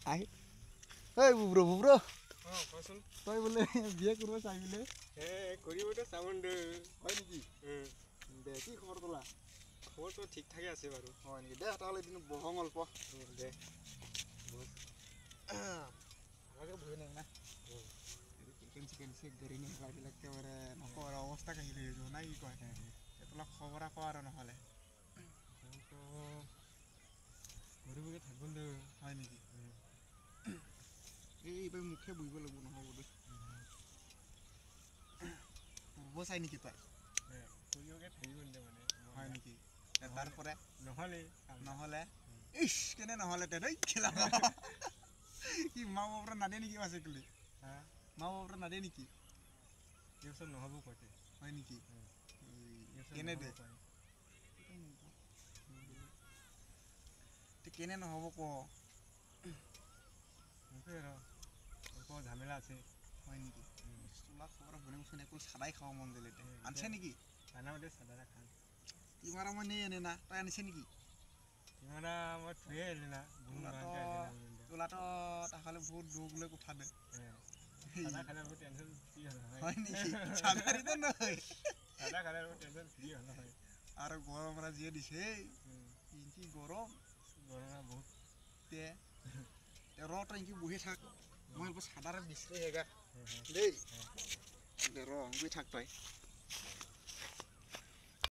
চাই এই বুবro বুবro কচোন তই বোলে বিয়ে কৰিব চাই বোলে কৰিবতো চাউন দে হয় নেকি দে কি খবৰ তোলা খবৰটো ঠিক ঠাকে আছে বাৰু হয় নেকি দে তাহলে এদিন বহং অল্প দে ভালকে বহি নাই না চিকেন চিকেন চেক ধৰি নি খেলাবিলাক একেবাৰে নকৰা অৱস্থা কাহিলে নাই কি কয় তোলা খবৰ আকৌ আৰু নহ'লে ঘূৰিবকে থাকোঁ দে হয় নেকি এইবাৰ মুখে বহিব লাগিব নহ'ব দেই বব চাই নেকি তই ঘূৰিবকে থাকিব দে মানে হয় নেকি তাৰপৰে নহ'লে ইচ কেনে নহ'লে তে দেই খেলা কি মা বাপৰা নাদে নেকি আছে তুলি মা বাপৰা নাদে নেকি এইবছৰ নহ'ব কতে হয় নেকি কেনে দে কেনে নহ'ব ক অল্প ঝামেলা আছে হয় নেকি তোলা খবৰ শুনে একো চাদাই খাব মন দিলে আনছে নেকি খানামতে চাদা খান তিমাৰা মই নেই আনে না তই আনিছে নেকি তিমাৰা মই থৈ আহিলি না তোলাটো তাহলে বহুত দুখ লৈ উঠা দে চাদা খালে বহুত টেনশ্যন ফ্ৰী হ'ল হয় নেকি চাদাৰিতে নহয় চাদা খালে বহুত টেনশ্যন ফ্ৰী হ'ল হয় আৰু গৰম যিয়ে দিছে কি গৰম বহুত তে ৰ তই কি বহি থাক মই চাদাৰে বিচাৰি হেগা দেই ৰ গৈ থাক তই